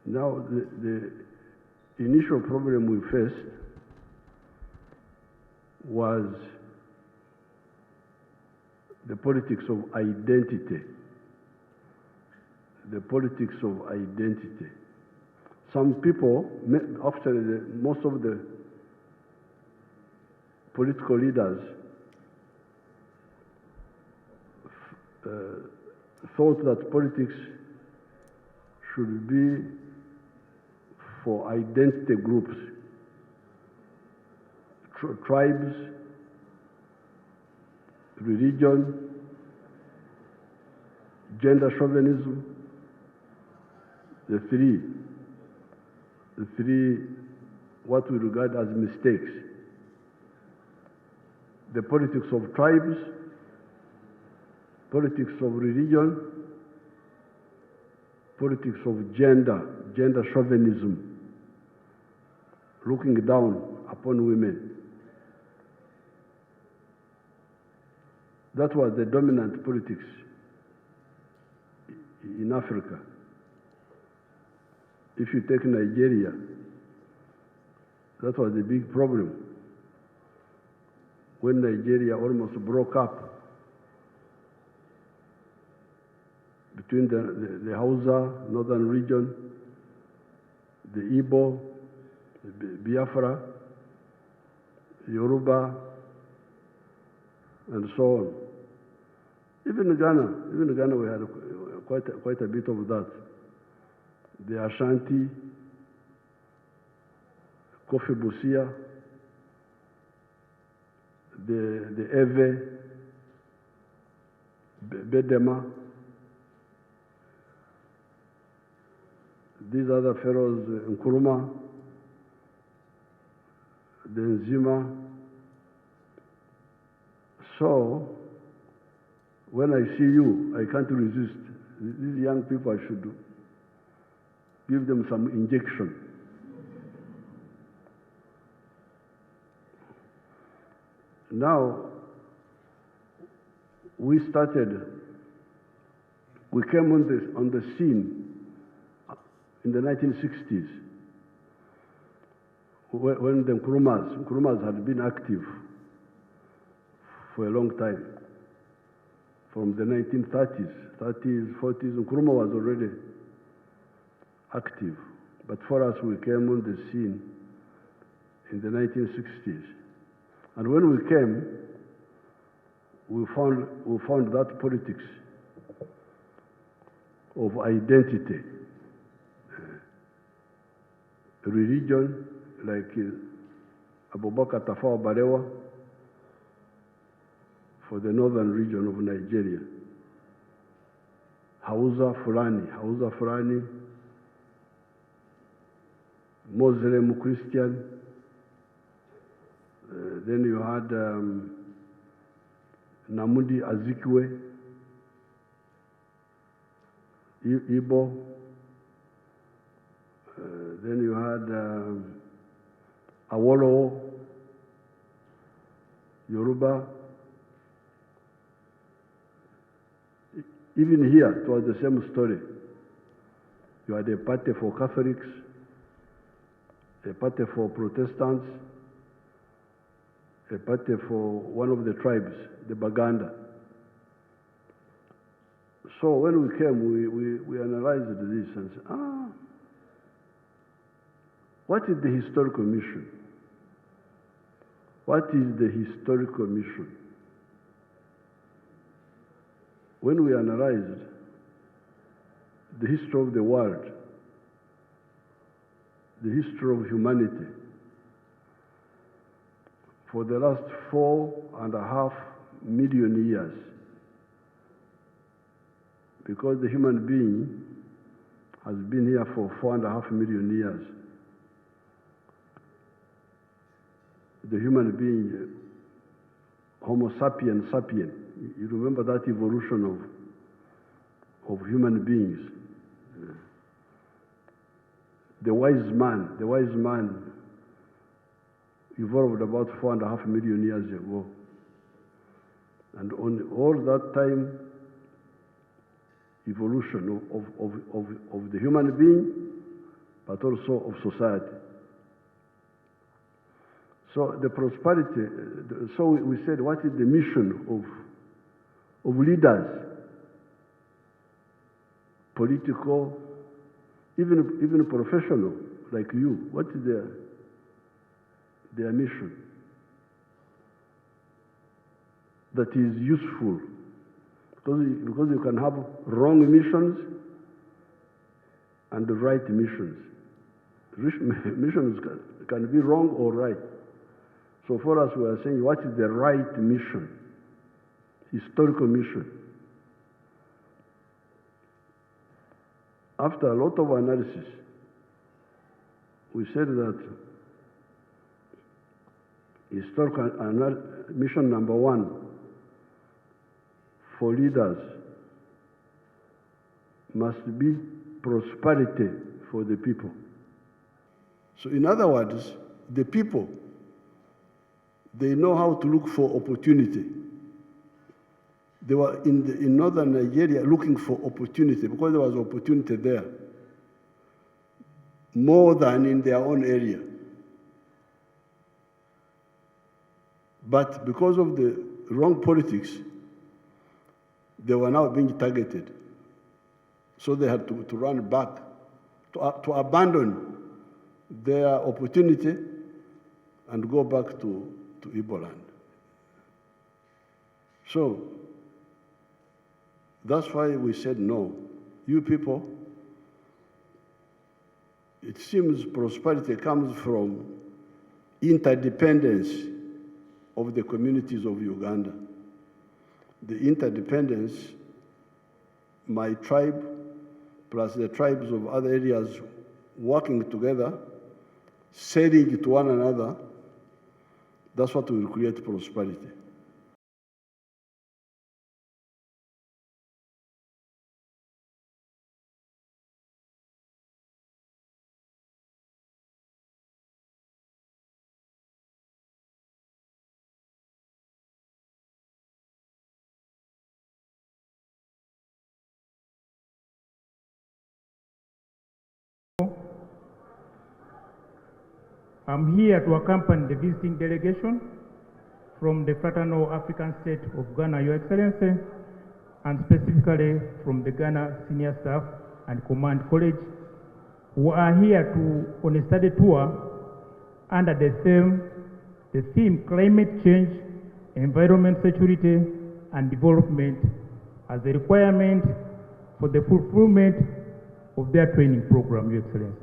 Now, the initial problem we faced was the politics of identity. The politics of identity. Some people, actually most of the political leaders thought that politics should be for identity groups, tribes, religion, gender chauvinism, the three what we regard as mistakes. The politics of tribes, politics of religion, politics of gender chauvinism, looking down upon women. That was the dominant politics in Africa. If you take Nigeria, that was the big problem. When Nigeria almost broke up between the Hausa, northern region, the Igbo, the Biafra, Yoruba, and so on. Even in Ghana we had quite a bit of that. The Ashanti, Kofi Busia, the Ewe, Bedema, these other pharaohs, Nkrumah, the Nzima. So, when I see you, I can't resist. These young people, I should give them some injection. Now, we came on the scene in the 1960s when the Nkrumahs had been active for a long time. From the 1930s, 30s, 40s, Nkrumah was already active. But for us, we came on the scene in the 1960s. And when we came, we found that politics of identity, religion, like Abubakar Tafawa Balewa for the northern region of Nigeria, Hausa Fulani, Muslim, Christian. Then you had Namudi Azikiwe, Igbo. Then you had Awolowo, Yoruba. Even here, it was the same story. You had a party for Catholics, a party for Protestants, a party for one of the tribes, the Baganda. So when we came, we analyzed this and said, what is the historical mission? What is the historical mission? When we analyzed the history of the world, the history of humanity, for the last 4.5 million years, because the human being has been here for 4.5 million years. The human being, Homo sapiens sapien, you remember that evolution of human beings. The wise man evolved about 4.5 million years ago. And on all that time, evolution of the human being, but also of society. So the prosperity, so we said, what is the mission of leaders, political, even professional, like you? What is their mission that is useful? Because you can have wrong missions and the right missions. Missions can be wrong or right. So for us, we are saying, what is the right mission? Historical mission. After a lot of analysis, we said that historical mission number one for leaders must be prosperity for the people. So in other words, the people, they know how to look for opportunity. They were in northern Nigeria looking for opportunity because there was opportunity there, more than in their own area. But because of the wrong politics, they were now being targeted. So they had to run back, to abandon their opportunity and go back to Igbo land. So that's why we said no. You people, it seems prosperity comes from interdependence of the communities of Uganda. The interdependence, my tribe plus the tribes of other areas working together, selling to one another, that's what will create prosperity. I'm here to accompany the visiting delegation from the Fraternal African State of Ghana, Your Excellency, and specifically from the Ghana Senior Staff and Command College, who are here on a study tour under the theme Climate Change, Environment Security, and Development as a requirement for the fulfillment of their training program, Your Excellency.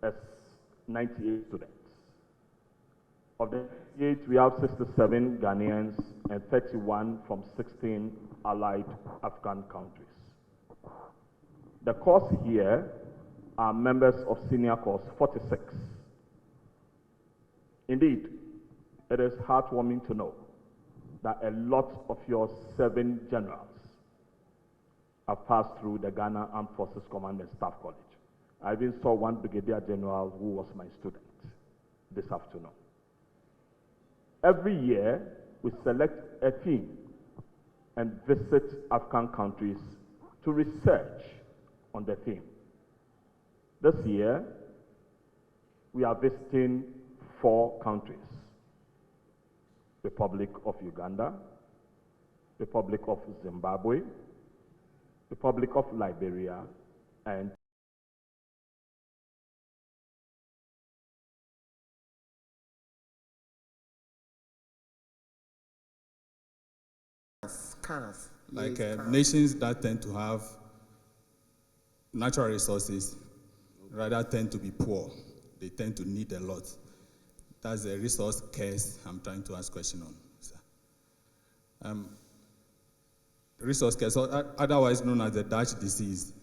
As 98 students. Of the 98, we have 67 Ghanaians and 31 from 16 allied African countries. The course here are members of senior course 46. Indeed, it is heartwarming to know that a lot of your 7 generals have passed through the Ghana Armed Forces Command and Staff College. I even saw one brigadier general who was my student this afternoon. Every year, we select a theme and visit African countries to research on the theme. This year, we are visiting 4 countries: Republic of Uganda, Republic of Zimbabwe, Republic of Liberia, and nations that tend to have natural resources rather tend to be poor. They tend to need a lot. That's the resource curse I'm trying to ask question on, sir. Resource curse, otherwise known as the Dutch disease.